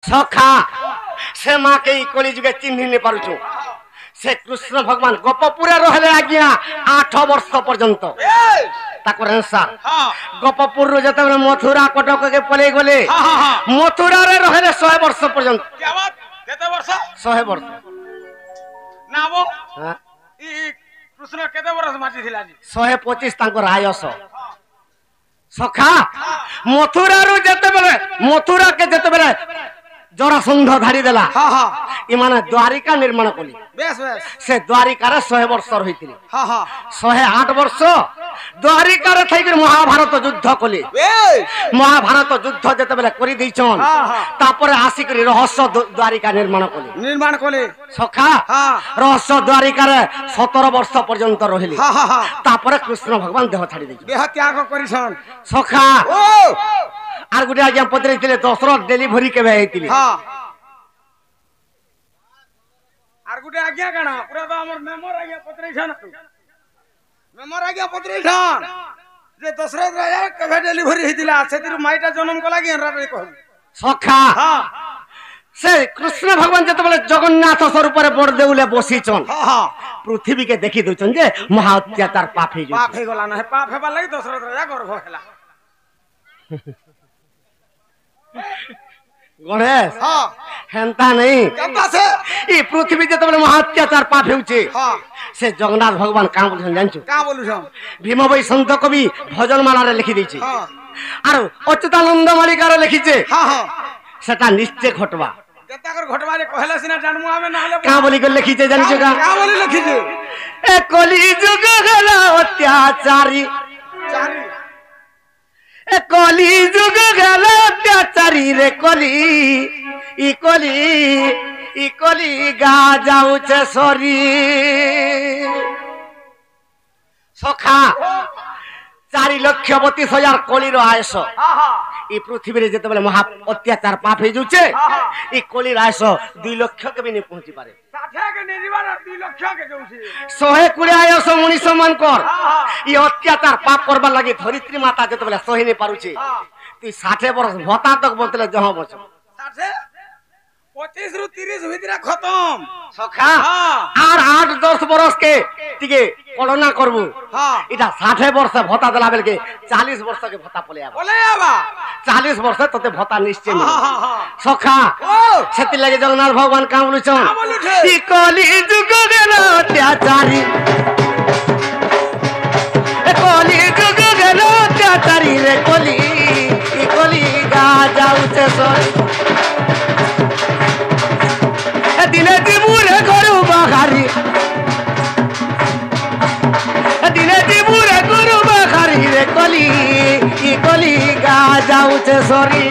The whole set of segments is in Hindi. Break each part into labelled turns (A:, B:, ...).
A: सखा से माँ के कली जुगे चिन्ह नहीं पारुछु से कृष्ण भगवान गोपपुरे रहले आज्ञा 8 वर्ष पर्यंत ताकर अनुसार गोपपुर रो जते मथुरा कटक के पले गले मथुरा रे रहले 100 वर्ष पर्यंत।
B: क्या बात केते वर्ष
A: 100 वर्ष
B: ना वो ई कृष्ण केते वर्ष माटी थिला जी
A: 125 तांकर आयस सखा मथुरा रो जते बेले मथुरा के जते बेले जरासंध धाड़ी देला
B: हां हां
A: इमाने द्वारिका निर्माण कली
B: बेस बेस
A: से द्वारिका रे 100 वर्ष रहितिले
B: हां हां
A: 108 वर्ष द्वारिका रे थैकर महाभारत युद्ध कली महाभारत युद्ध जते बेले करि दैछन तापर आसी करी रहस्य द्वारिका निर्माण कली सखा रहस्य द्वारिका रे 17 वर्ष पर्यंत रहिली तापर कृष्ण भगवान देह छाड़ी दैछ
B: देह त्याग करिसन
A: सखा आर गुटे आज्ञा पत्रे थिले दशरथ डेलीवरी केबे हेतिले
B: आर गुटे आज्ञा काना पूरा तो हमर मेमोर आज्ञा पत्रे छन मेमोर आज्ञा पत्रे छन जे दशरथ राजा केबे डेलीवरी हेतिला सेतिर माइटा जन्म कला कि हरा रे कहू
A: सखा से कृष्ण भगवान जते बेले जगन्नाथ स्वरूप रे बड़ देउले बसिचन पृथ्वी के देखि दउचन जे महा अत्याचार पाप हे
B: गला न पाप हेबा लागि दशरथ राजा गर्भ हेला
A: गणेश हेंता नहीं
B: केता से
A: ई पृथ्वी जते बेले महा अत्याचार पाप हेउचे से जगन्नाथ भगवान का बोलछन जानछु
B: का बोलुछन
A: भीम भाई संत कवि भजन माला रे लिखि दैछि आरो अच्युतानंद मालिका रे लिखिचे सेटा निश्चय घटवा
B: केता कर घटवा रे कहले सिना जानमु आमे नाले
A: का बोली के लिखिचे जानछु
B: का बोली लिखिचे
A: ए कली जुग गला अत्याचारी
B: चारी
A: ए कली जुग गला अत्याचारी रे कली ई कली गा जाउछे सरी सखा 4,32,000 कलिर आयस ई पृथ्वी रे जते बेले महा अत्याचार पाप हे जुचे ई कलिर आयस 2 लाख के भी नहीं पहुंची पारे
B: 60 के निजीवार 2 लाख के जउसी
A: 120 आयस मनीष मान कर ई अत्याचार पाप करबा लागि धरित्री माता जते बेले सही नहीं पारुची तू 60 वर्ष भता तक बोलतले जहां बच
B: 60 25 रु 30 भितरा खत्म
A: सखा आर 8-10 वर्ष के टिके कोरोना करबू इटा 60 वर्ष भत्ता दला बेल के 40 वर्ष के भत्ता पले आबा 40 वर्ष तते भत्ता निश्चय मिल सखा सेति लगे जगन्नाथ भगवान का बोलुछन ई कली जुग गेला अत्याचारी ए कली जुग गेला अत्याचारी रे कली ई कली गा जाउछे सरी दिने दिबुरे करू बाखारी दिने दिबुरे करू बाखारी रे कली ई कली गा जाउछे सरी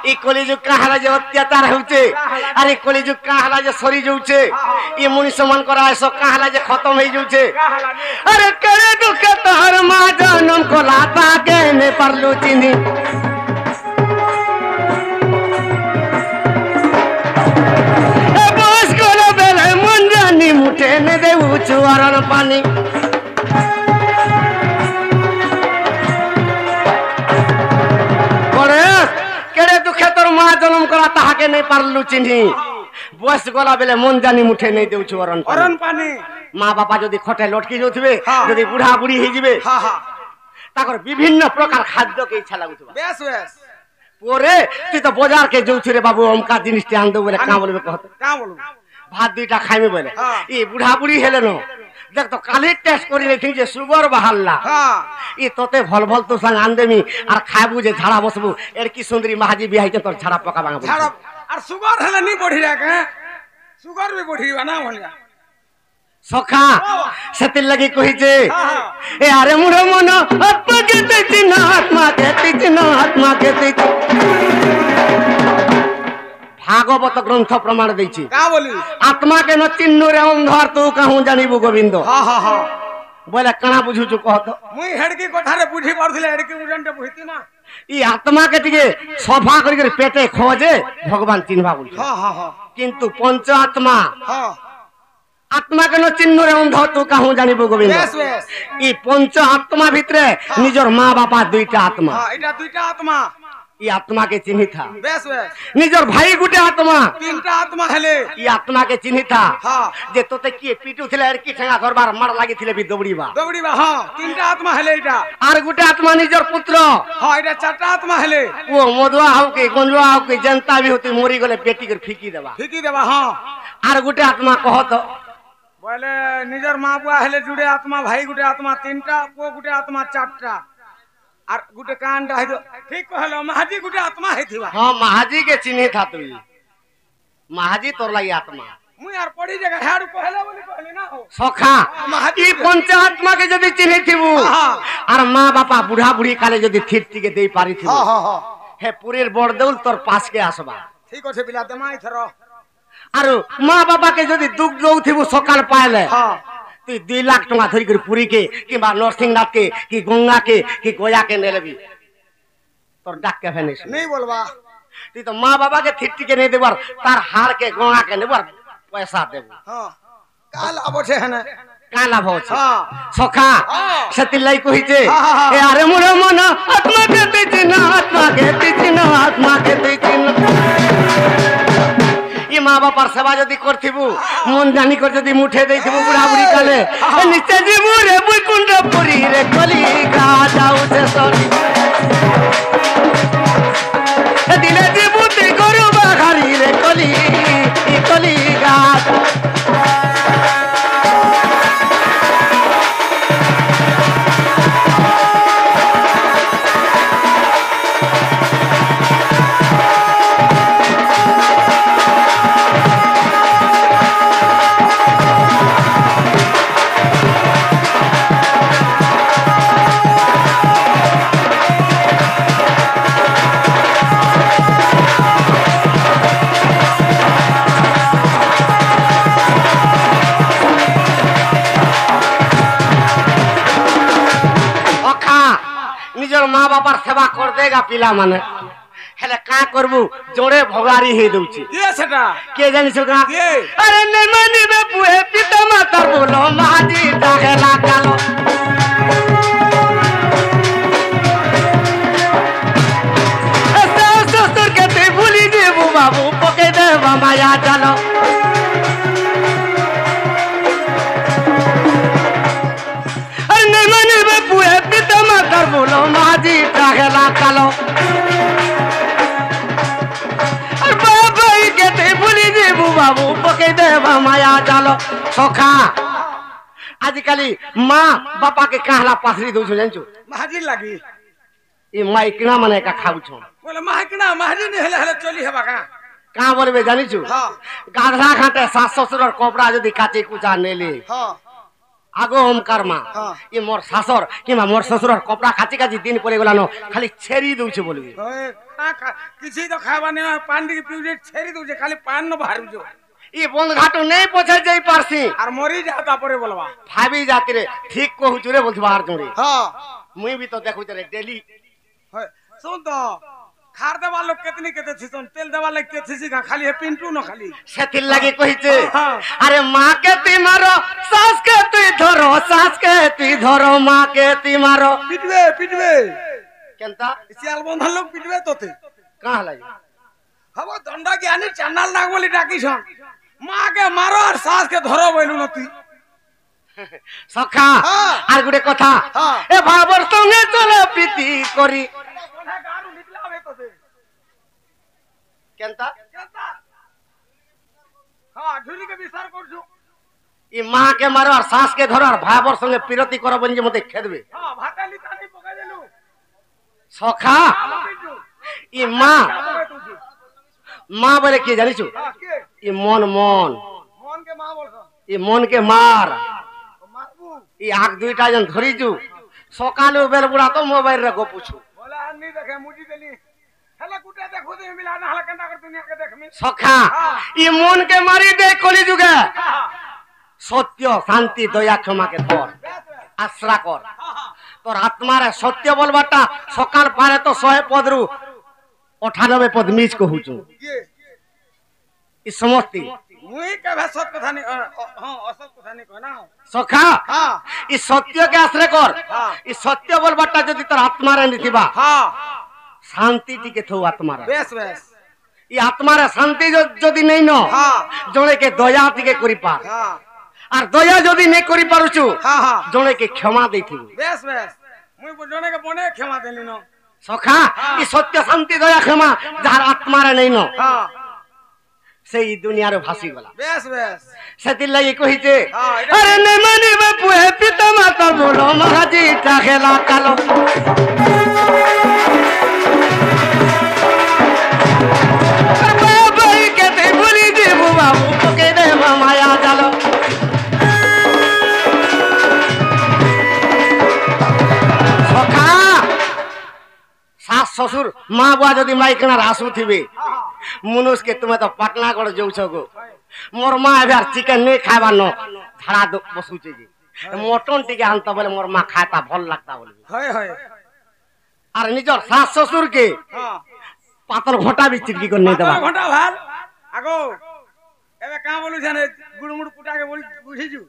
A: ई कलिजुग काहला जे अत्याचार होउचे अरे कलिजुग काहला जे सरी जाउचे ई मनुष्य मन करा ऐसो काहला जे खत्म हो जाउचे अरे करे दुख तोहर मा जन्म को लाता के ने परलु चिनी ए बस कोला बेले मन जानी मुठे ने देउ चुवारन पानी माँ जन्म करा ताहाके नहीं पारलु चिन्ही बस गला बेले मन जानी मुठे नहीं देउछु अरन
B: पानी
A: माँ बापा जदि खटे लटकी जोथिबे जदि बुढ़ा बुढ़ी हे जिबे ताकर विभिन्न प्रकार खाद्य के इच्छा लागुथबा
B: बेस बेस
A: पोरे तू तो बाजार के जोछु रे बाबू हमका जिनिस ते आन दो बोले का बोलबे कहत
B: का बोलू
A: भात दुईटा खाइमे बोले ई बुढ़ा बुढ़ी हेले न देख तो काली टेस्ट करी लेथिन जे सुगर बहालला ई तोते भल भल तो संग आन देमी आर खाबू जे झाड़ा बसबू एड़की सुंदरी महाजी बियाह के तोर झाड़ा पका बांगा
B: झाड़ा आर सुगर हेले नी बढ़ी रा के सुगर भी बढ़ी बना भलिया
A: सखा सेति लगी कहि जे ए अरे मुर मन आत्मा के तेति भागवत ग्रंथ प्रमाण देछि
B: का बोली
A: आत्मा के न चिन्नु रे अंधार तू कहूं जानिबु गोविंद
B: हां हां हां
A: बोले कणा बुझु छु कह तो
B: मुई हेडकी कोठारे बुझी पड़थिले हेडकी उजनटे बुझती ना
A: ई आत्मा के टिके सफा करि पेटे खोजे भगवान चिन्हबा बोल
B: हां हां हां
A: किंतु पंच आत्मा
B: हां
A: आत्मा के न चिन्नु रे अंध तू कहूं जानिबु गोविंद
B: बेस बेस
A: ई पंच आत्मा भितरे निजर मां बापा दुईटा आत्मा
B: हां इटा दुईटा आत्मा
A: ई आत्मा के चिन्ही था
B: बेस बेस
A: निजर भाई गुटे आत्मा
B: तीनटा आत्मा हेले
A: ई आत्मा के चिन्ही था
B: हां
A: जे तोते किए पीटू थिले आर की ठेंगा घर बार मार लागि थिले भी दौड़ीबा
B: हां तीनटा आत्मा हेले इटा
A: आर गुटे आत्मा निजर पुत्र
B: हां इटा चारटा आत्मा हेले
A: वो मधुआ हाउ के गंजुआ हाउ के जनता भी होती मोरी गले पेटी कर फीकी देबा
B: हां
A: आर गुटे आत्मा कहत
B: बोले निजर मां बुआ हेले जुड़े आत्मा भाई गुटे आत्मा तीनटा पो गुटे आत्मा चारटा आर गुटे कांड है ठीक कहलो महाजी गुटे आत्मा हेथिबा
A: हां महाजी के चिन्ही था तू महाजी तोर लागि आत्मा
B: मुई यार पड़ी जगह हाडू कहले बोली कहली ना हो
A: सखा ई पंच आत्मा के जदी चिन्ही थिबु आर मां बापा बुढ़ा बुढ़ी काले जदी थिट्टी के देई पारी थिबु
B: हां हां
A: हे पुरेर बड़दौल तोर पास के आसबा
B: ठीक होछे बिला दमाई थरो
A: आरो मां बाबा के जदी दुख दौथिबु सकाल पाले
B: हां
A: तू 2 लाख टका धरि कर पुरी के किबा नरसिंहनाथ के कि गंगा के कि गोया के नेलबी तोर डाक के फेनिस
B: नहीं बोलबा
A: तू तो मां बाबा के थिट्टी के नहीं देबर तार हार के गंगा के नेबर पैसा देबू
B: हां काल आबो छे हने
A: का लाभ होछ
B: हां
A: सखा सती लाई कहि जे ए अरे मोर मन आत्मा के तिचिन आत्मा के तिचिन आत्मा के तिचिन ई मां बापार सेवा जदी करथिबु मन जानी कर जदी मुठे देथिबु बुढ़ा बुढ़ी काले निचे जीबु रे बुकुंड पुरी रे कली गा जाऊ से सोनी दिले जीबु ती करू बाखारी रे कली ई कली गा निजर मां बापार सेवा कर देगा पिला माने हेले का करबू जोड़े भगारी हे दउची
B: ये सेटा
A: के जानि सका
B: के
A: अरे नै मानी बे पुए पिता माता बोलो माजी डागला कालो ऐसा ससुर के ते भूली जेबू बाबू पके दे माया चलो अरे नै मानी बे पुए पिता माता बोलो माजी डागला कालो बाबू पके देवा माया चलो सखा आजकल माँ बापा के कहला पासरी दउ जानछु
B: महाजी लागी
A: ई माई किना मने का खाउ छ
B: बोले माहकिना महाजी ने हेले हेले चली हेबा का
A: बोलबे जानि छु
B: हां
A: गाधरा खाते सास ससुर और कपड़ा जदी काचे कुचा नेले
B: हां
A: आगो हम कर्मा ई मोर सासर किमा मोर ससुर और कपड़ा काची काची दिन परे गलानो खाली छेरी दउ छ बोलबी
B: किसी तो खावा ने पान दी पिउजे छेरी दउ खाली पान न बाहर जो
A: ई बंद घाटो नहीं पछे जाई पारसी
B: और मोरी जाता परे बोलबा
A: भाभी जाती रे ठीक को हुचुरे बोलबार जोरे
B: हां
A: मुई भी तो देखु रे डेली
B: सुन तो खार देवा लोग कितनी केते छिसन तेल देवा लोग के छिसी का खाली है पिंटू न खाली
A: सेथिल लागे कहिचे अरे मां के ती मारो सास के ती धरो सास के ती धरो मां के ती मारो
B: पिटवे पिटवे
A: केनता
B: सियाल बंधन लोग पिटवे तोते
A: कहां लागे
B: हबो दंडा ज्ञानी चैनल नाग बोली डाकी छन मां के मारो और सास के धरो बोलु नती
A: सखा आर गुडे कथा ए भाबर संगे चले प्रीति करी
B: गारू निकलावे तोते
A: केनता
B: हां झुली के विचार करछु
A: ई मां के मारो और सास के धरो और भाबर संगे प्रीति करो बंजे मते खेदबे
B: हां भाता लितानी पका देलु
A: सखा ई मां बोले के जानि छु ई मन मन
B: मन के मां बोलछ
A: ई मन के मार मारबू ई आग दुईटा जन धरी छु सकाले बेल बुढ़ा तो मोबाइल रे गपुछु
B: बोला नहीं देखे मुजी देली হেলে গুটে দেখু দি মিলা না হলে কেনা করে দুনিয়া কে দেখমি
A: সখা ই মন কে মারি দে কলি যুগে সত্য শান্তি দয়া ক্ষমাকে ধর আশ্রা কর তোর আত্মারে সত্য বলবাটা সকাল পারে তো 100 পদরু 98 পদ মিছ কহুচু ই সমস্তি
B: মুই কেবে সত কথা নি হ্যাঁ অসত কথা নি কই না
A: সখা ই সত্যকে আশ্রয় কর ই সত্য বলবাটা যদি তোর আত্মারে নিথিবা শান্তি টিকে থৌ আত্মারে
B: বেশ বেশ
A: ই আত্মারে শান্তি যদি নেই ন জনে কে দয়া টিকে করি পার আর দয়া যদি নেই করি পারুছু জনে কে ক্ষমা দেইথিবু
B: বেশ বেশ মুই জনে কে বনে ক্ষমা দেলি ন
A: সখা ই সত্য শান্তি দয়া ক্ষমা যার আত্মারে নেই ন সেই দুনিয়ার ভাসি গলা
B: বেশ বেশ
A: সেদিন লাগি কহিছে আরে নে মানিবে পুহে পিতা মাতা বলো মহাজি তা খেলা কালো বাবাই কে তে বলি দেব বাবু তোকে দে মায়া জালো সখা শাশ শ্বশুর মা বুয়া যদি মাইকনার আসুথিবে মনুষকে তুমি তো পাটনাগড় যাউছ গো মোর মা এবার চিকেন নেই খাইবার ন ঝাড়া বসুছে যে মটন টিকে আনতা বলে মোর মা খাইতা ভাল লাগতা বলে
B: হয় হয়
A: আর নিজর শাশ শ্বশুর কে পাতর ঘটা বিচিত কি করে নেই দেবা
B: ঘটা ভাল আগো এবে কা বলুছেন গুড়মুড় কুটাকে বুঝিছু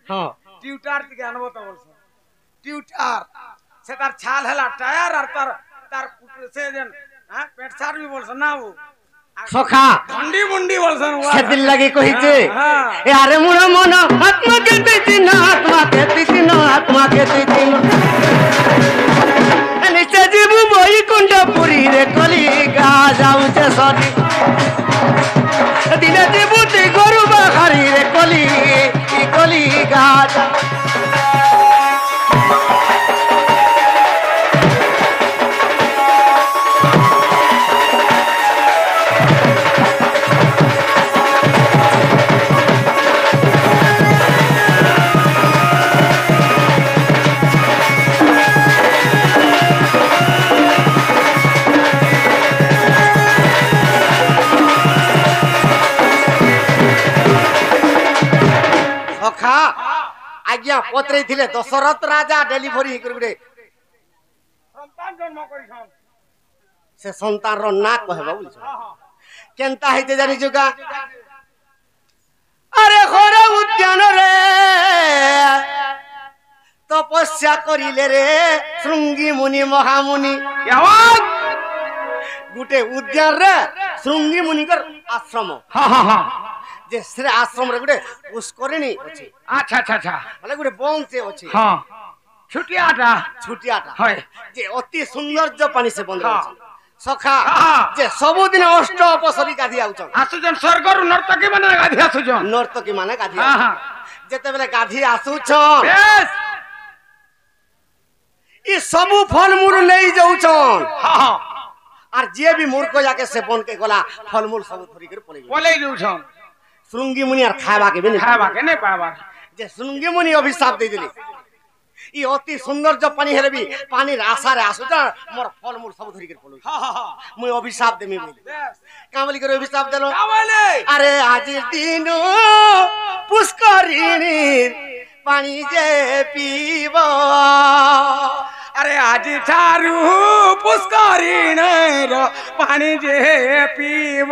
B: টিউটার থেকে আনবো তো বলছ টিউটার সে তার ছাল হেলা টায়ার আর তার তার সে যেন হ্যাঁ পেট ছাড়বি বলছ না ও
A: সখা
B: মুন্ডি মুন্ডি বলছেন
A: সেদিন লাগি কহিছে এ আরে মুড় মন আত্মাকে দিছি না আত্মাকে দিছি না আত্মাকে দিছি না নিচে জীবু বই কুণ্ড পুরী রে কলি গা যাউছে সরি দিনে জীবুতে গরু বাহারি রে কলি কলি গা আজ্ঞা পত্রে থিলে দশরথ রাজা ডেলিভারি করি গুড়ে
B: সন্তান জন্ম করিছন
A: সে সন্তানর না কহেবা বলছ কেনতা হইতে জানি যোগা আরে ঘরে উদ্যান রে তপস্যা করিলে রে শৃঙ্গী মুনি মহামুনি গুটে উদ্যান রে শৃঙ্গী মুনিকর আশ্রম যে সে আশ্রম রে গুটে পুষ্করিণী আছে
B: আচ্ছা আচ্ছা আচ্ছা
A: মানে গুটে বনছে আছে
B: হ্যাঁ ছুটিয়াটা
A: ছুটিয়াটা
B: হয়
A: যে অতি সৌন্দর্য পানি সে বন্ধ আছে সখা যে ସବୁদিন অষ্ট অপসরি গাধি আউছন
B: আসুছন স্বর্গରୁ নর্তকী মানে গাধি আসুছন
A: নর্তকী মানে গাধি যেতেবেলে গাধি আসুছন
B: বেশ
A: ই সবু ফলমূল নেই যাউছন আর যে বি মূর্খ যাকে সে বনকে গলা ফলমূল সব ধরি করে
B: পলাই যাউছন
A: শৃঙ্গী মুনি আর খাইবাকে বিনি
B: খাইবাকে নেই পাবার
A: যে শৃঙ্গী মুনি অভিশাপ দেই দিলি ই অতি সৌন্দর্য পানি হেরবি পানির আশারে আসুছ মোর ফলমূল সব ধরি করে পলই মুই অভিশাপ দেমি বলি কামলি করে অভিশাপ দেলো আরে আজির দিন পুষ্করিণীর পানি যে পিব
B: আরে আজি ঠারু পুষ্করিণীর পানি যে পিব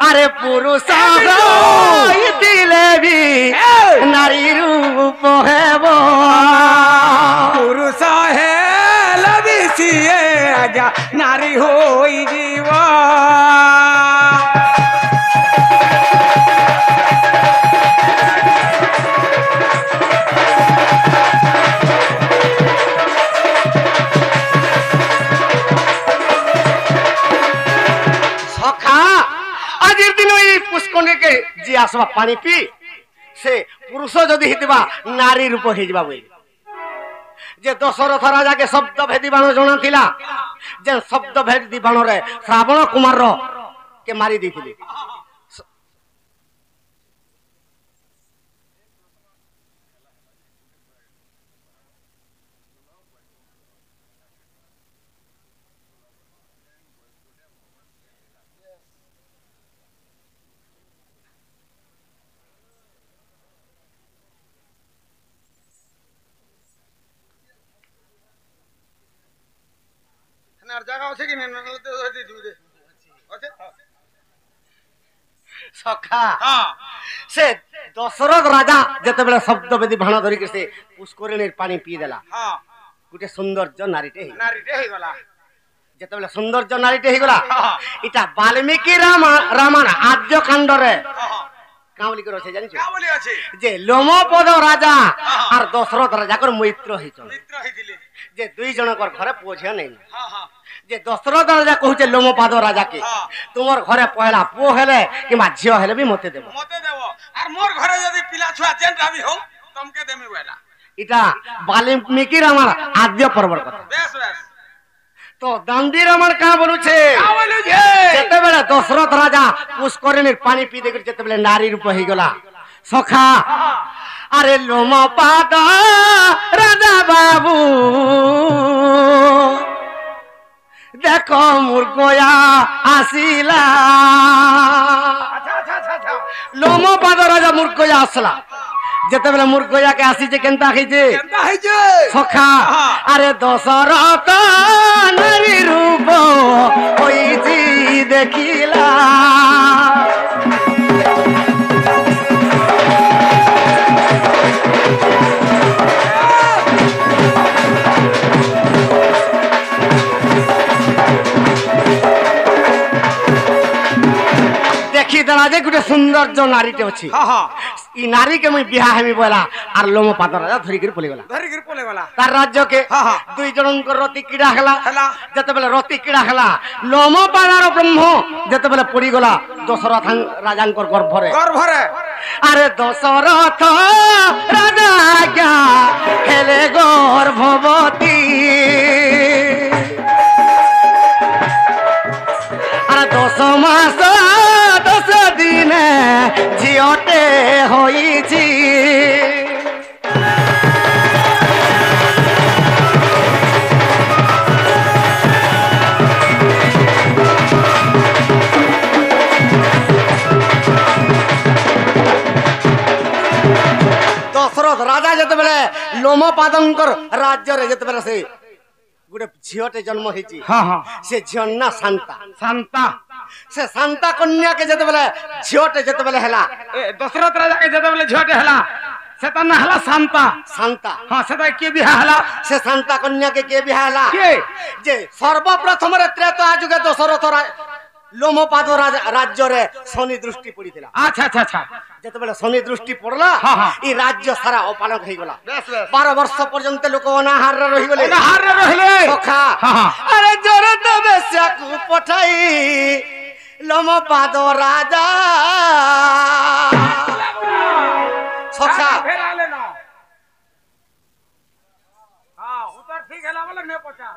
A: আরে পুরুষ দিলে বি নারী রূপ হেব
B: পুরুষ হেলে দিছিয়ে আজ্ঞা নারী হই জীব
A: আজির দিন ওই পুষ্করিণীকে যে আসবা পানি পি সে পুরুষ যদি হিতবা নারী রূপ হইবা বলি যে দশরথ রাজাকে শব্দ ভেদি বাণ জনা থিলা যে শব্দ ভেদি বাণরে শ্রাবণ কুমার কে মারি দিয়েছিলি
B: আর জায়গা আছে কি না নলতে হইতে দিবি দে আছে
A: সখা সে দশরথ রাজা যেতেবেলে শব্দ বেদি ভাণ ধরিকি সে পুষ্করিণীর পানি পিই দেলা গোটে সৌন্দর্য নারীটে
B: ହେଇଗଲା
A: যেতেবেলে সৌন্দর্য নারীটে হইগলা এটা বাল্মীকি রামায়ণ আদ্য কাণ্ডরে কাউলি করে আছে জানিছ
B: কাবলি আছে
A: যে লোমপদ রাজা আর দশরথ রাজাকর মৈত্র হইছন
B: মিত্র হইতিলে
A: যে দুই জনকর ঘরে পুଅ ଝିଅ নেই যে দশরথ রাজা কହୁছে লোমপাদ রাজাকে তোমার ঘরে পয়লা পুଅ হেলে কিংবা ঝিও হেলে বি মতে দেব
B: আর মোর ঘরে যদি পিলা ছুয়া যেনটা বি হোক তমকে দেমি বলা
A: এটা বাল্মীকি রামায়ণ আদ্য পর্বর কথা
B: বেশ বেশ
A: তো দান্ডি রামায়ণ কা বলুছে যেতেবেলে দশরথ রাজা পুষ্করিণীর পানি পি দেখি যেতেবেলে নারী রূপ হইগলা সখা আরে লোমপাদ রাজা বাবু দেখো মূর্গয়া আসিলা লোমপাদ রাজা মূর্গয়া আসলা যেতেবেলে মূর্গয়াকে আসিছে কেনতা হইছে সখা আরে দশরথ নারী রূপ হইছি দেখিলা দেখি দেলা যে গোটে সৌন্দর্য নারীতে অছি ই নারী কে মুই বিহা হেমি বলা আর লোমপাদ রাজা ধরিকি পলিগলা তার রাজ্যকে দুই জনঙ্কর রতি ক্রীড়া হেলা যেতেবেলে রতি ক্রীড়া হেলা লোমপাদার ব্রহ্ম যেতেবেলে পড়িগলা দশরথ রাজাঙ্কর গর্ভরে আরে দশরথ রাজা আজ্ঞা হেলে গর্ভবতী আরে 10 মাস 10 দিনে ঝিওটে হইছি দশরথ রাজা যেতেবেলে লোমপাদঙ্কর রাজ্যরে যেতেবেলে সে গোটে ঝিওটে জন্ম হয়েছি সে ঝিও না শান্তা সে শান্তা কন্যাকে যেতেবেলে ঝিওটে যেতেবেলে হেলা
B: দশরথ রাজাকে যেতেবেলে ঝিওটে হেলা সেটা না হেলা শান্তা সেটা কে বিহা হেলা
A: সে শান্তা কন্যাকে কে বিহা হেলা যে সর্বপ্রথমরে ত্রেতা যুগে দশরথ লোমপাদ রাজ্যরে শনি দৃষ্টি পড়িଥିଲା
B: আচ্ছা
A: যেতেবেলে শনি দৃষ্টি পড়লা এই রাজ্য সারা অপালক হইগলা 12 বর্ষ পর্যন্ত লোক অনাহারে রহিগলে সখা আরে জোরে তো বেশ্যাকু পঠাই লোমপাদ রাজা সখা
B: ফেরালে না উত্তর ঠিক হেলা বলে নে পচা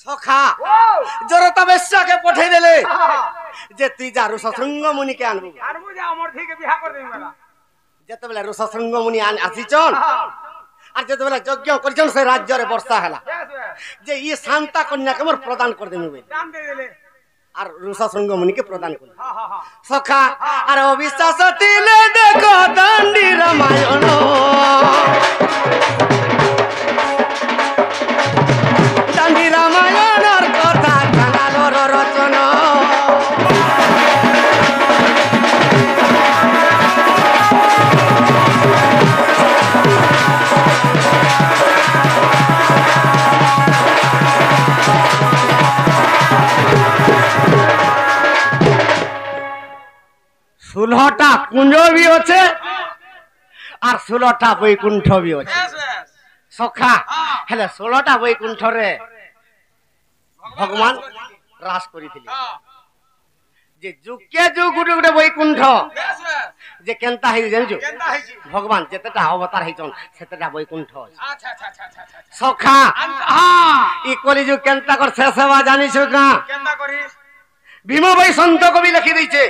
A: সখা জোরতা বেশ্যাকে পঠাই দেলে যে তুই যা ঋষশৃঙ্গ মুনিকে আনবু
B: যা আমার ঠিক বিহা করে দেই বলা
A: যেতেবেলে ঋষশৃঙ্গ মুনি আসিছন আর যেতেবেলে যজ্ঞ করিছন সে রাজ্যরে বর্ষা হেলা যে ই শান্তা কন্যাকে মোর প্রদান করে দেবি বলে
B: দান দে দিলে
A: আর ঋষশৃঙ্গ মুনিকে প্রদান করল সখা আর অবিশ্বাস দিলে দেখো দান্ডি রামায়ণ দান্ডি রামায়ণের কথা কানালোর রচনা ষোলটা কুঞ্জ বি আছে আর 16টা বৈকুণ্ঠ বি আছে সখা হেলে 16টা বৈকুণ্ঠরে ভগবান রাস করিଥିଲେ যে যুগে যুগ গুটে গুটে বৈকুণ্ঠ যে কেনতা হই জানছো ভগবান যেতেটা অবতার হইছন সেতেটা বৈকুণ্ঠ সখা ই কলিযুগ কেনতা কর শেষ হওয়া জানিছ না
B: কেনতা করি
A: ভীম ভাই সন্ত কবি লিখি দিয়েছে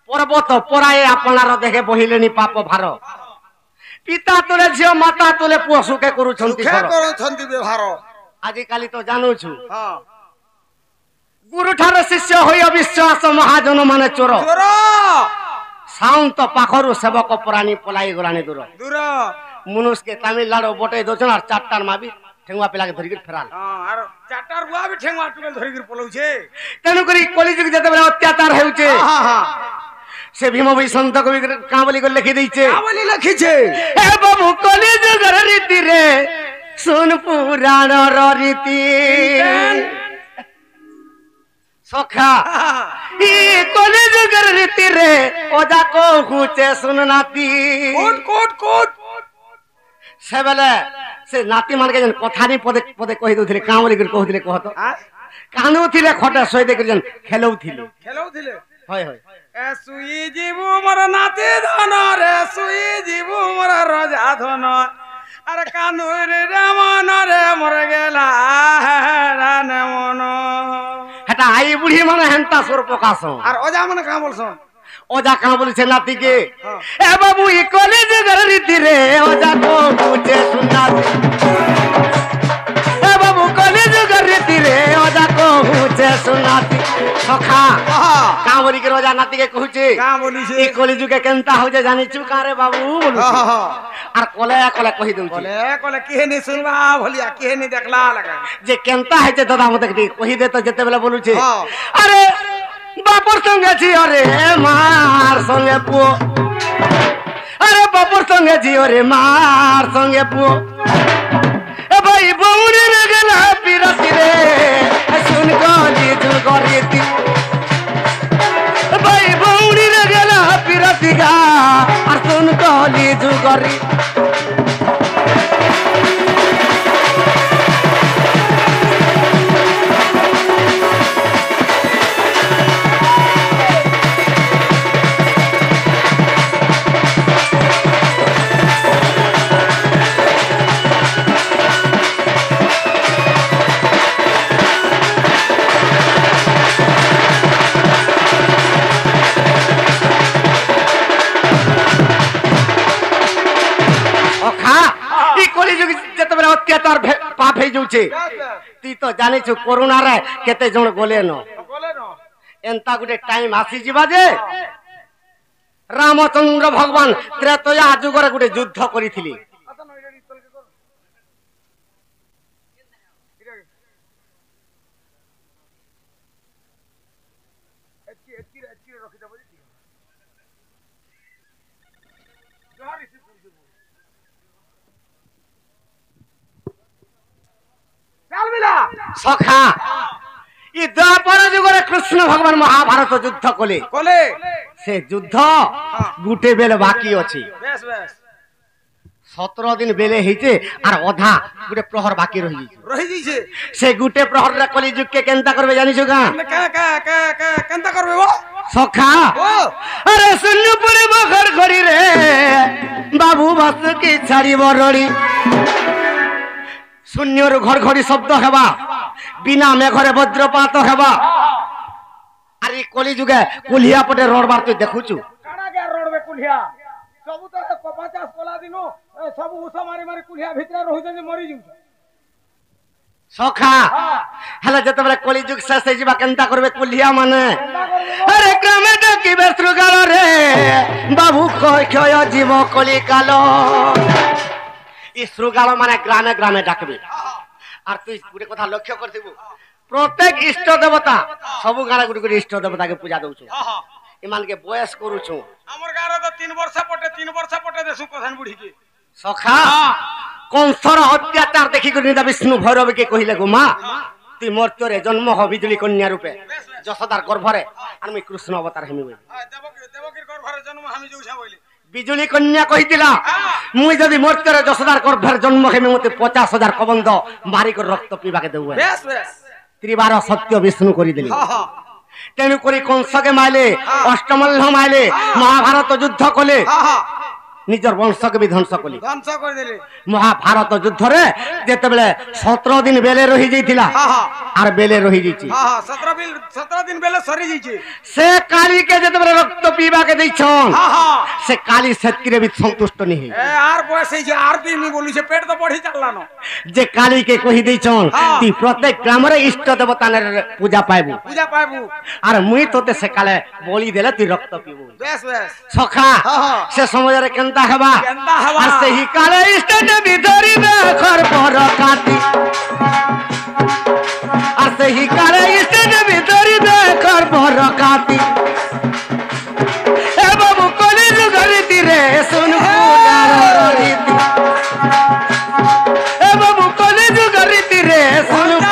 A: পর্বত পরায়ে আপনার দেখে বহিলেনি পাপ ভার পিতা তোলে ঝিও মাতা তোলে পুଅ সুখে କରୁଛନ୍ତି
B: ব্যবহার
A: আজিকালি তো জানুছু গুরু ঠারে শিষ্য হই অবিশ্বাস মহাজন মানে চোর সাউন্ত পাখরু সেবক প্রাণী পলাই গলানি দূর মনুষ্য কে তামিলনাড়ু বটে দোচন আর চারটার মাবি ঠেঙ্গুয়া পিলাকে ধরিকি ফেরাল
B: আর চারটার বুয়া বি ঠেঙ্গুয়া টুকে ধরিকি পলাউছে
A: তেনু করি কলিযুগ যেতেবেলে অত্যাচার হেউছে সে ভীম বই সন্ত কবি কাঁ বলি করে লিখি দিয়েছে
B: বলি লিখিছে
A: হে বাবু কলিযুগের রীতি রে শুন পুরাণর রীতি সখা ই কলিযুগের রীতি রে ওজা কহুছে শুন নাতি
B: কোট কোট কোট
A: সেবেলে সে নাতি মানকে যেন কথা নি পদে পদে কহি দউଥିଲେ কাঁ বলি করে কহুଥିଲେ কহতো কানুଥିଲେ খটা সইতে করে যেন খেলউଥିଲେ হয় হয়
B: এ সুই জীবু মোর নাতি ধন রে সুই জীবু মোর রাজা ধন আরে কানুর রে মন রে মোর গেলা রানে মন
A: হেটা আই বুড়ি মানে হেনতা সুর প্রকাশ
B: আর ওজা মানে কাঁ বলছো
A: ওজা কাঁ বলিছে নাতিকে এ বাবু ই কলিযুগের রীতি রে ওজা কহুছে শুন নাতি এ বাবু কলিযুগের রীতি রে ওজা কহুছে শুন নাতি সখা কাঁ বলি করে ওজা নাতিকে কহুছে
B: কাঁ বলিছে
A: এই কলিযুগে কেনতা হউছে জানিছু কারে বাবু বলুছে আর কলে কলে কহি দউছে
B: কলে কলে কেহেনি শুনবা ভলিয়া কেহেনি দেখলা লাগা
A: যে কেনতা হইছে দাদা মতে কহি দে তো যেতেবেলে বলুছে আরে বাপর সঙ্গে ঝিও রে মার সঙ্গে পুও আরে বাপর সঙ্গে ঝিও রে মার সঙ্গে পুও এ ভাই বউরে রে গেলা পিরাতি রে শুন গলি জুল গরিতি ভাই বউরে রে গেলা পিরাতি গা আর শুন গলি জুল গরি অত্যাচার পাপ হয়ে যাচ্ছে তুই তো জানিছু করোনারে কেতে জন গলে ন এন্তা গোটে টাইম আসি যা যে রামচন্দ্র ভগবান ত্রেতয়া যুগরে গোটে যুদ্ধ করিছিলি সখা ই দ্বাপর যুগরে কৃষ্ণ ভগবান মহাভারত যুদ্ধ কলে
B: কলে
A: সে যুদ্ধ গুটে বেলে বাকি আছে
B: বেশ বেশ
A: 17 দিন বেলে হইছে আর অধা গুটে প্রহর বাকি রহি
B: যাইছে
A: সে গুটে প্রহর রে কলিযুগ কে কেনতা করবে জানিছো গা
B: কেনতা করবে ও
A: সখা আরে শূন্য পড়ে বখর ঘড়ি রে বাবু বাস কি ছাড়িব রড়ি শূন্যর ঘর ঘড়ি শব্দ হেবা বিনা মেঘরে বজ্রপাত হেবা আর এই কলিযুগে কুলিয়া পটে রড়বার তুই দেখুছু
B: কানা কে রড়বে কুলিয়া সবু তো 50 কলা দিন সবু উস মারি মারি কুলিয়া ভিতরে রহুছেন মরি যাউছ
A: সখা হেলে যেতেবেলে কলিযুগ শেষ হয়ে যাবা কেনতা করবে কুলিয়া মানে আরে গ্রামে ডাকিবে শ্রুগাল রে বাবু কয় ক্ষয় জীব কলিকাল এই শ্রুগাল মানে গ্রামে গ্রামে ডাকবে আর তুই গোটে কথা লক্ষ্য করথিবু প্রত্যেক ইষ্ট দেবতা সবু গাঁরে গোটে গোটে ইষ্ট দেবতাকে পূজা দউছু ইমানকে বয়স করুছু
B: আমার গাঁরে তো 3 বর্ষ পটে দেসু প্রধান বুড়ি কি
A: সখা কংসর অত্যাচার দেখি করে নিদা বিষ্ণু ভৈরবকে কহিলে গো মা তুই মর্ত্যরে জন্ম হ বিজুলি কন্যা রূপে যশোদার গর্ভরে আর আমি কৃষ্ণ অবতার হেমি বলি
B: দেবকীর গর্ভরে জন্ম আমি যাউছা বলি
A: বিজুলি কন্যা কহিলা মুই যদি মর্ত্যরে যশোদার গর্ভের জন্ম হেমি মতে 50,000 কবন্ধ মারি করে রক্ত পিবাকে দেব
B: বেশ বেশ
A: ত্রিবার সত্য বিষ্ণু করি দিলি তেণু করি কংসকে মাইলে অষ্টমল্ল মাইলে মহাভারত যুদ্ধ কলে নিজের বংশকে বি ধ্বংস কলি
B: ধ্বংস করে দিলে
A: মহাভারত যুদ্ধরে যেতেবেলে 17 দিন বেলে রহি যাইতিলা আর বেলে রহি যাইছি
B: 17 দিন বেলে সরি যাইছে
A: সে কালীকে যেতেবেলে রক্ত পিবাকে দেইছন সে কালী সেতকিরে বি সন্তুষ্ট নি হই
B: আর বয়স হইছে আর পিনি বলিছে পেট তো বড়ি চাললানো
A: যে কালীকে কহি দেইছন তুই প্রত্যেক গ্রামরে ইষ্ট দেবতানের পূজা পাইবু আর মুই তোতে সে কালে বলি দেলে তুই রক্ত পিবু
B: বেশ বেশ
A: সখা সে সমাজরে কেন କେନ୍ତା ହେବା আর ସେହି କାଳେ ଇଷ୍ଟଟେ ବି ଧରିବେ ଖରପର କାଟି আর ସେହି କାଳେ ଇଷ୍ଟଟେ ବି ଧରିବେ ଖରପର କାଟି ଏ ବାବୁ କଲି ଯୁଗ ରୀତିରେ ଶୁନ ରୀତି ଏ ବାବୁ କଲି ଯୁଗ ରୀତିରେ ଶୁନ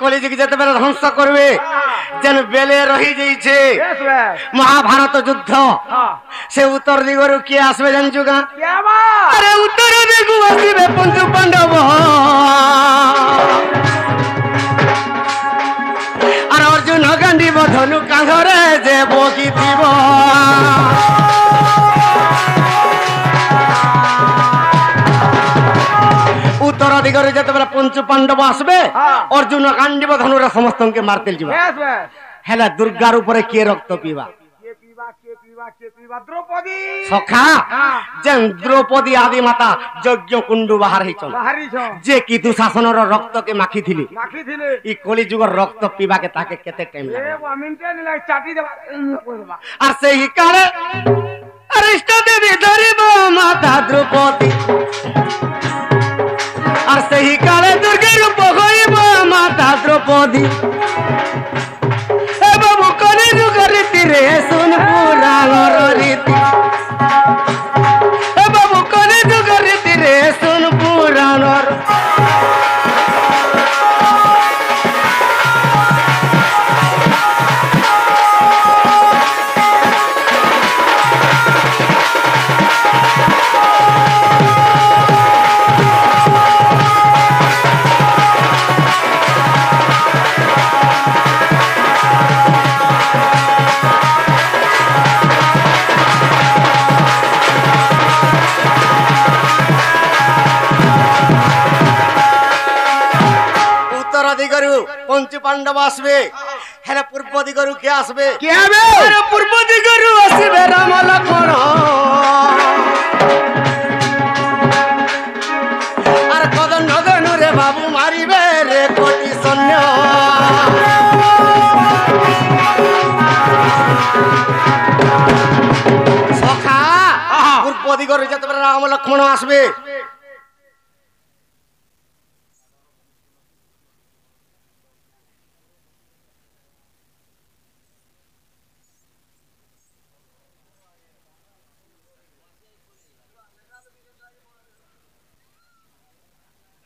A: কলিযুগ যেতেবেলে ধ্বংস করবে যেন বেলে রহি যাইছে মহাভারত যুদ্ধ সে উত্তর দিগরু কিয়ে আসবে জানছু গা আরে উত্তর দিগু আসবে পঞ্চু পাণ্ডব আর অর্জুন গান্ধিব ধনু কাঁধরে যে বগিথিব উত্তর দিগরে যেতেবেলে পঞ্চু পাণ্ডব আসবে অর্জুন কাণ্ডিব ধনুরে সমস্তকে মারতে যাব হেলা দুর্গার উপরে কে রক্ত পিবা সখা যেন দ্রৌপদী আদি মাতা যজ্ঞ কুণ্ডু বাহার হইছন যে কি দুঃশাসনর রক্তকে মাখিথিলি ই কলি যুগর রক্ত পিবাকে তাকে কেতে টাইম আর সেই কালে অরিষ্ট দেবী ধরিব মাতা দ্রৌপদী আর সেই কালে দুর্গের রূপ হইব মাতা দ্রৌপদী এ বাবু কলি যুগ রীতিরে শুন পুরাণর রীতি এ বাবু কলি যুগ রীতিরে শুন পুরাণর পঞ্চু পাণ্ডব আসবে হেলে পূর্ব দিগরু কে আসবে পূর্ব দিগরু আসবে রাম লক্ষ্মণ আর কদন নদন রে বাবু মারিবে রে কোটি সৈন্য সখা পূর্ব দিগরু যেতে রাম লক্ষ্মণ আসবে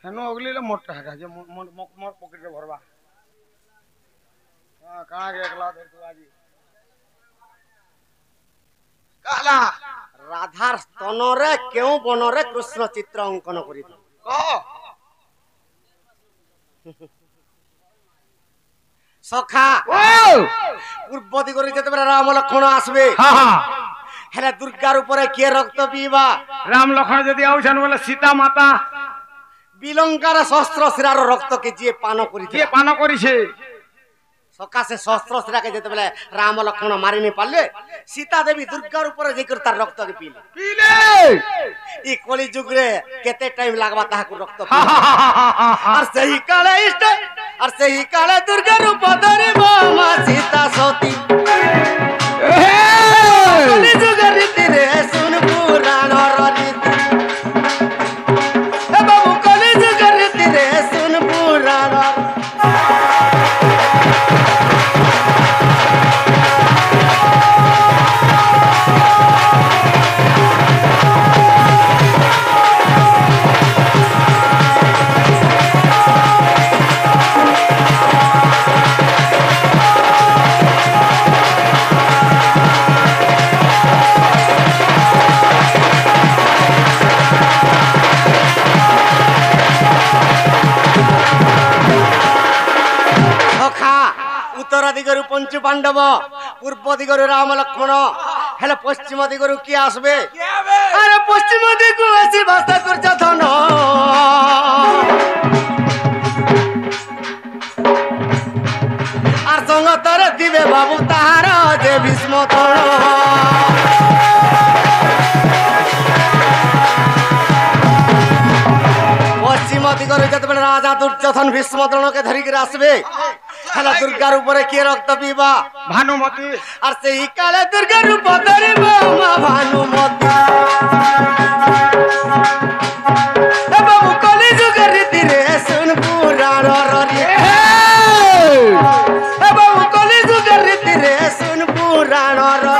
A: হেনো অগলিলে মোটটা হাকা যে মোর পকেটে ভরবা কানা কে একলা ধরতো আজি কালা রাধার স্তনরে কেউ বনরে কৃষ্ণ চিত্র অঙ্কন করিত কহ সখা পূর্ব দিগরে যেতে রাম লক্ষ্মণ আসবে হেলে দুর্গার উপরে কে রক্ত পিবা রাম লক্ষ্মণ যদি আউছেন বলে সীতা মাতা বিলঙ্কার শস্ত্র শিরার রক্তকে যে পান করিছে সকাশে শস্ত্র শিরাকে যেতে বেলে রাম লক্ষ্মণ মারি নি পারলে সীতা দেবী দুর্গার উপরে যে করে তার রক্তকে পিলে ই কলি যুগরে কেতে টাইম লাগবা তাহাকু রক্ত আর সেই কালে ইষ্ট আর সেই কালে দুর্গার রূপ ধরিব মা সীতা সতী কলি যুগের রীতি রে শুন পুরাণর রীতি उत्तर दिगरु पंचु पांडव पूर्व दिगरु राम लक्ष्मण हेले पश्चिम दिगरु किए आसबे अरे पश्चिम दिगु आसी भाषा दुर्योधन आर संगतर दिबे बाबू ताहार जे भीष्म तोण पश्चिम दिगरे जब राजा दुर्योधन भीष्म द्रोण के धरिक आसबे हेला दुर्गा रूप किए रक्त पीवा
B: भानुमती
A: और से काले दुर्गा रूप धरिबा मा भानुमती ए बाबू कली जुग रीति रे सुन पुराण रे ए बाबू कली जुग रीति रे सुन पुराण रे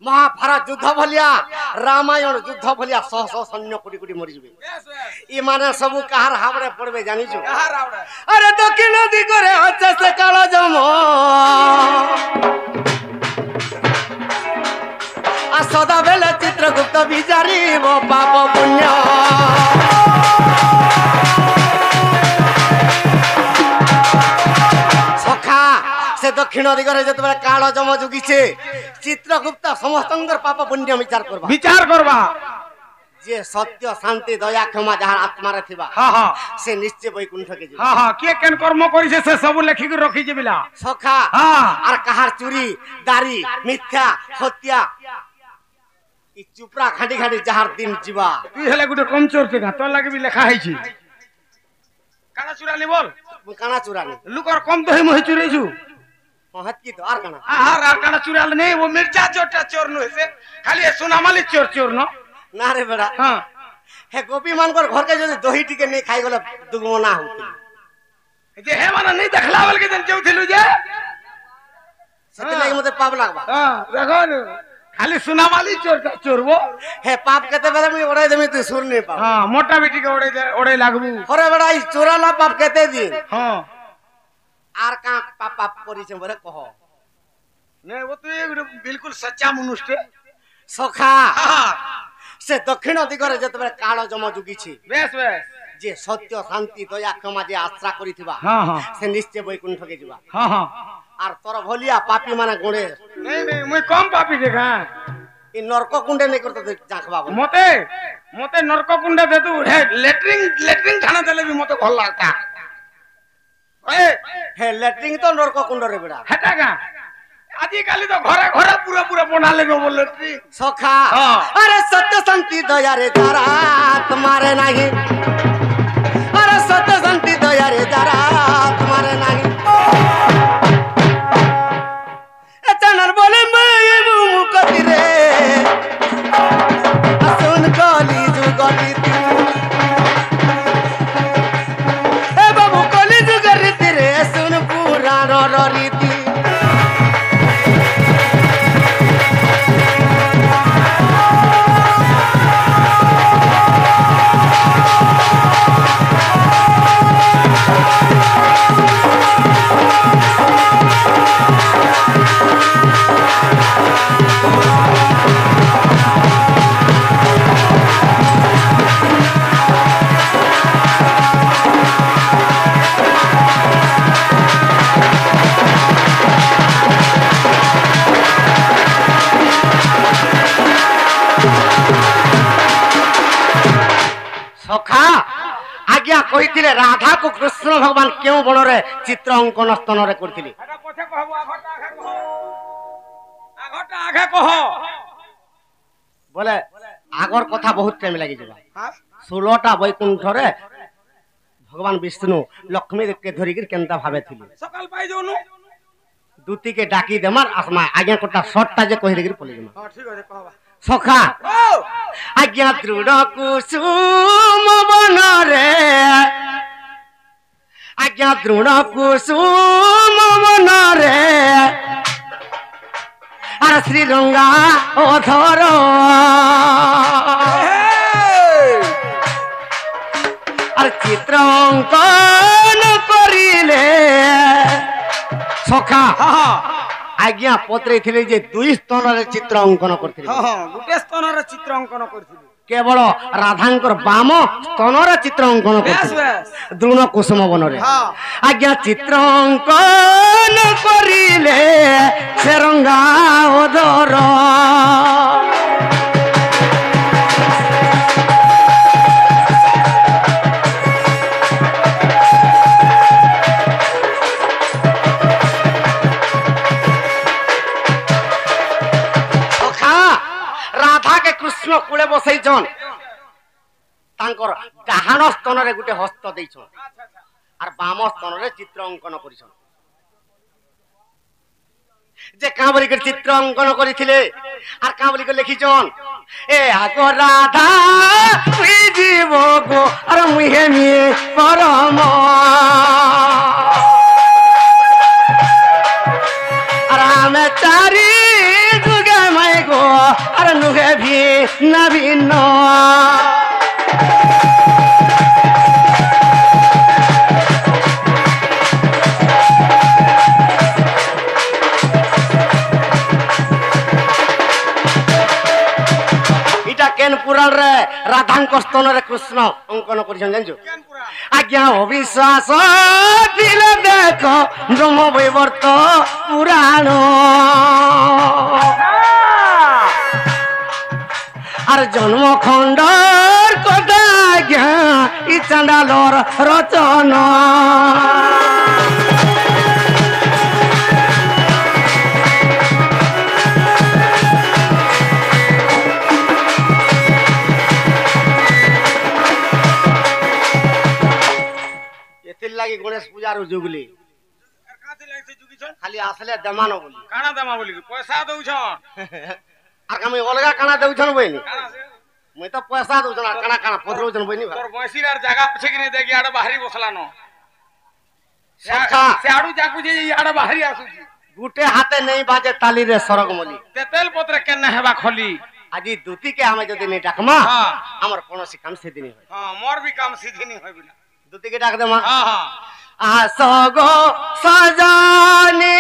A: महाभारत युद्ध भलिया रामायण युद्ध भलिया सह सह सैन्य कोटी कोटी मरी जबे ई माने सब कहार हावरे पड़बे जानि छु
B: कहार हावरे
A: अरे दक्षिण दिगरे हचे से काला जम आ सदा बेले चित्रगुप्त बिचारी वो पाप पुण्य सखा से दक्षिण दिगरे जतबे काल जम जुगिछे चित्रगुप्त समस्तंगर पाप पुण्य विचार करबा जे सत्य शांति दया क्षमा जहार आत्मा रे थिबा
B: हां हां
A: से निश्चय वैकुंठ के
B: हां हां के केन कर्म करिसे से सब लेखि के रखि जेबिला
A: सखा
B: हां
A: आर कहार चोरी दारी मिथ्या हत्या ई चुपरा खाडी खाडी जहार दिन जीवा
B: तू हेले गुटे कम चोर के तो लागे भी लेखा है छी काना चुरानी बोल
A: काना चुरानी
B: लुकर कम तो ही मोहि चुरेछु
A: हत की तो आर काना
B: काना चुराल नहीं वो मिर्जा जोटा चोर न से खाली सोनामाली चोर चोर न
A: ना रे बेड़ा हां हे गोपी मानकर घर के जदी दही टिके नहीं खाई गले दुगुना होती
B: जे हे माने नहीं देखला बल के जन जेउथिलु जे
A: सते लागि मते पाप लागबा
B: हां देखो खाली सोनामाली चोरटा चोरबो
A: हे पाप केते बेले मी ओड़ाई देमी तू सुर नहीं पाप
B: हां मोटा बेटी के ओड़े लागबू
A: अरे बेड़ा ई चोराला पाप केते दिन
B: हां
A: आर का पाप पाप करी छे बरे कहो
B: नहीं वो तो एक बिल्कुल सच्चा मनुष्य
A: सखा से दक्षिण दिगरे जतबे काल जम जुगी छी
B: बेस बेस
A: जे सत्य शांति दया क्षमा जे आश्रा करिथिबा
B: हां हां
A: से निश्चय वैकुंठ के जीवा
B: हां हां
A: आर तोर भलिया पापी माने गुणे
B: नहीं नहीं मैं कम पापी देखा
A: ई नरक कुंडे नहीं करत जाखबा
B: मते मते नरक कुंडे दे तू हे लेटरिंग खाना देले भी मते भल लागता
A: हे लेटरिंग तो नरक कुंड रे बेड़ा
B: हेटा का आजि काली तो घरे घरे पूरा पूरा बना लेबो बोल लेटरिंग
A: सखा अरे सत्य शांति दया रे तारा तुम्हारे नाही अरे सत्य शांति दया रे तारा तुम्हारे नाही चनर बोले मैं मुकति रे सुन कली जुगली ए बाबू कली जुगरी रे सुन पुराण रीति सखा आज्ञा कहिथिले राधा को कृष्ण भगवान क्यों बण रे चित्र अंकन स्तन रे करथिले
B: एटा पछे कहबो आघटा आघे कह
A: बोले आगर कथा बहुत टाइम लागि जबा
B: हां
A: 16टा वैकुंठ रे भगवान विष्णु लक्ष्मी के धरि के केनता भाबे थिले
B: सकाल पाई जोनु
A: दूती के डाकी देमार आसमा आज्ञा कोटा शॉर्टटा जे कहि रे पले जमा
B: हां ठीक है कहबा
A: सखा आज्ञा दृढ़ कुसुम बन रे आज्ञा आज्ञा द्रोण कुसुम मनरे अरे श्रीरंगा अधर अरे चित्र अंकन करिले सखा आज्ञा पत्रे थिले जे दुई स्तन चित्र अंकन करथिले
B: गुटे स्तन चित्र अंकन करथिले
A: केवल राधांकर बाम स्तनर चित्र अंकन करथिले द्रोण कुसुम वनरे आज्ञा चित्र अंकन करिले श्रीरंगा अधर कृष्ण कूले बसैछन तांकर डाहाण स्तन रे गुटे हस्त दैछन आर बाम स्तन रे चित्र अंकन करिछन जे काबरी के चित्र अंकन करिथिले आर काबरी के लिखिछन ए आगो राधा तुई जीव गो आर मुहे मिए परम आर हमें चारी जुगे मैं गो आर नुगे भी नवीन इटा केन पुराण रे राधांक स्तन रे कृष्ण अंकन करिछन जानजो आज्ञा अविश्वास दिले देखो ब्रह्म वैवर्त पुराण आर जन्म खंडर कदा आज्ञा इ चांडालर रचन लगी गणेश पूजा रो जुगली
B: काथि लागसे जुगिछन
A: खाली आसले दमानो बोली
B: काना दमा बोली पैसा दउछन
A: आर हम अलगा काना दउछन बइनी
B: काना से
A: मैं तो पैसा दउछन आर काना काना पदरउछन बइनी
B: तोर बसिरार जगह पछे कि नै देखि आडा बाहरी बसला न
A: सखा
B: से आडू जाकू जे आडा बाहरी आसुची
A: गुटे हाथे नहीं बाजे ताली रे सरग मोली
B: तेल पत्र केन हेबा खोली
A: आजी दूती के हमें जदी नहीं डाकमा
B: हां
A: हमर कोनोसी काम सिद्धि नहीं होय
B: हां मोर भी काम सिद्धि नहीं होय बिना
A: दूती के डाक दे मां
B: हां हां
A: आसो गो सजानी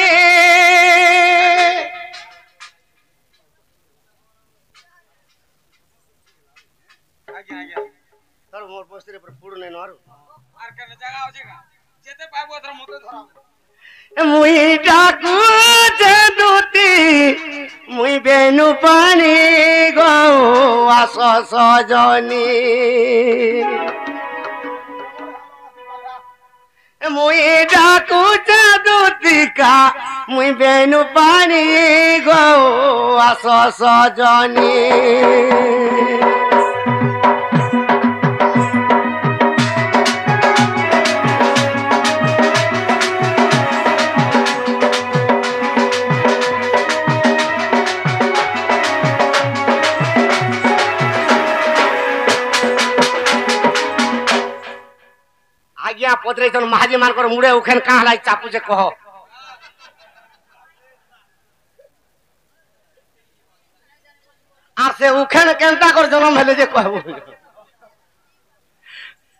B: आगे आगे
A: तर मोर पोस्टर पर पुड़ नहीं नरो
B: आर के जगह हो जेगा जेते पाबो अतर मते धरा
A: मुई डाकू जे दूती मुई बेनु पानी गो आसो सजनी मुई डाकू दूतिका मुई बेनु पानी गो आसो सजनी आज्ञा पत्रे चल महाजी मानकर मुड़े उखेन कहाँ लाई चापू से कहो आर से उखेन केनता कर जन्म हेले जे कहबो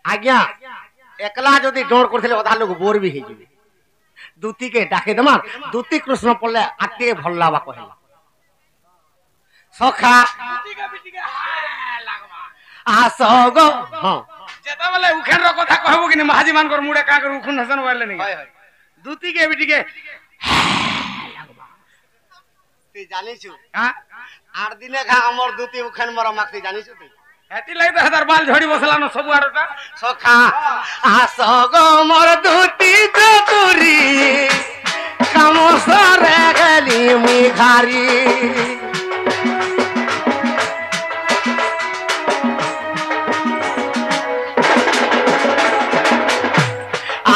A: आज्ञा एकला जदी डोर करथिले अधा लोग बोर भी हे जिवे दूती के डाके दमा दूती कृष्ण पल्ले आटे भल्लावा कहला सखा
B: दूती का बेटी के लागबा
A: आसो गो हां
B: जेता बेले उखेन रो कथा कहबो कि महाजी मानकर मुड़े का कर उखुन हसन वाले नहीं हाय हाय दूती के बेटी के लागबा
A: ती जानि छु
B: हां
A: 8 दिने का हमर दूती उखेन मर माखती जानि छु ती
B: हेती लाई तो हजार बाल झड़ी बसला न सब आडटा
A: सखा आसो गो मोर दूती चतुरी काम सरे गली मुई घारी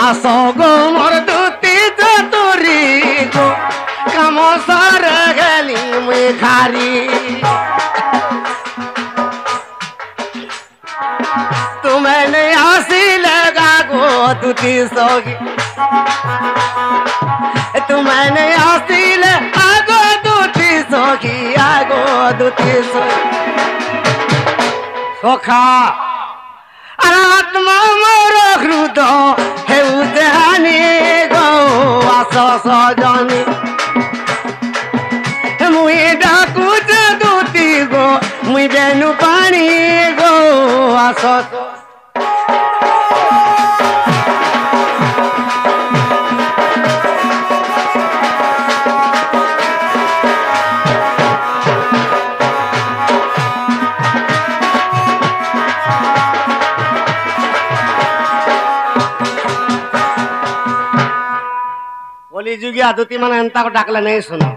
A: आसो गो मोर दूती चतुरी गो काम सरे गली मुई घारी तुम्हें हंसी लगा गो दूती सोगी मैंने आसिल आगो दुती सखी आगो दुती सखा आत्मा मोर हृदय हेउते हानि गो आस सजनी मुई डाकुच दुती गो मुई बेनु पानी गो आस जुगिया दुती मन एंता को डाकले नहीं सुनो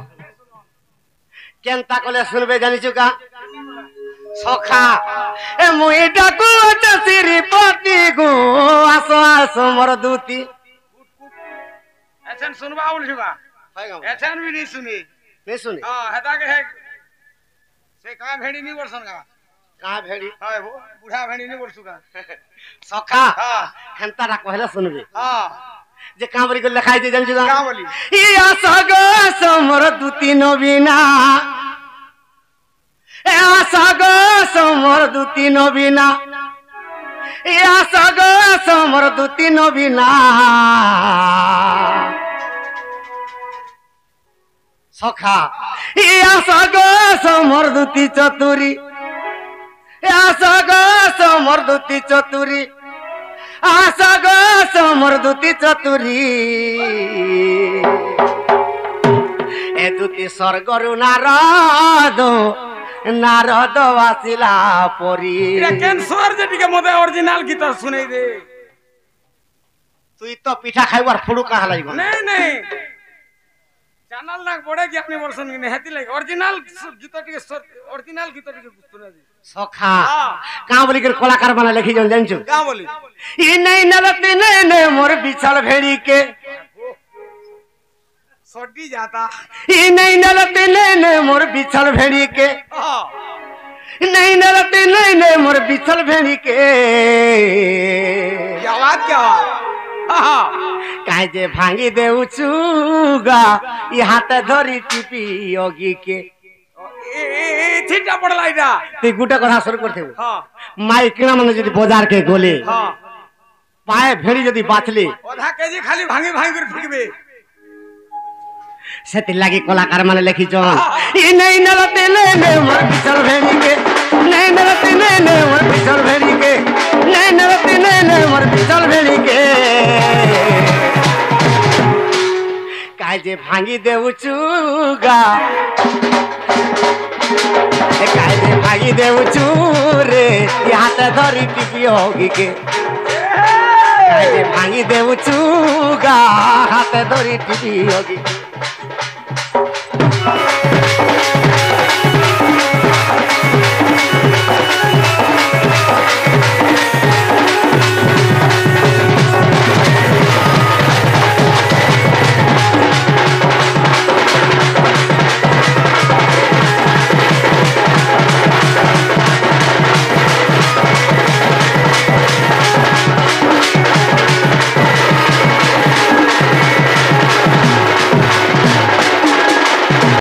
A: केंता कोले सुनबे जानी चुका सखा ए मुई डाकू श्रीपति गो आसो आसो मोर दुती
B: ऐसन सुनबा बोल चुका ऐसन भी नहीं सुनी हां हेता के है से का भेड़ी नहीं वर्षन का
A: भेड़ी
B: हां वो बूढ़ा भेड़ी नहीं वर्षुका
A: सखा हां हेंता रा कहले सुनबे
B: हां
A: जे कांवरी को लिखाई दे जन जुगा
B: का बोली
A: ई आसगो समर दुती नबीना ए आसगो समर दुती नबीना ई आसगो समर दुती नबीना सखा ई आसगो समर दुती चतुरी ए आसगो समर दुती चतुरी आसगो समर दुती चतुरी ए दुती स्वर्गरु नारद आसिला परी
B: इरा कैंसर जे टिके मते ओरिजिनल गीत सुनै दे
A: तुई तो पिठा खाइबार फुडू कहा लागिबो
B: नहीं चैनल ना बड़े कि अपने वर्षन ने हेती लाग ओरिजिनल गीत टिके ओरिजिनल गीत टिके सुनै दे
A: सखा का बोली कर कलाकार बना लिखी जन जानछु
B: का बोली
A: ई नहीं नलती नहीं मोर बिछल भेड़ी के
B: सोटी जाता
A: ई नहीं नलती नहीं मोर बिछल भेड़ी के नहीं नलती नहीं मोर बिछल भेड़ी के
B: आवाज क्या
A: काहे जे भांगी देउ चुगा ई हाथ धरी टिपी योगी के
B: छिटा पड़ला इटा
A: ते गुटा कथा शुरू करथे
B: हां
A: माई किना मन जदी बाजार के गोले
B: हां
A: पाए भेड़ी जदी बाचले
B: आधा केजी खाली भांगी कर फिकबे
A: सेति लागी कलाकार माने लिखी जन ई नहीं नलते ले मोर बिछल भेड़ी के नहीं नलते ले मोर बिछल भेड़ी के नहीं नलते ले मोर बिछल भेड़ी के काहे जे भांगी देउ चुगा काहे जे भांगी देउ चूरे हाथ धरी टिपी होगी के काहे जे भांगी देउ चुगा हाथ धरी टिपी होगी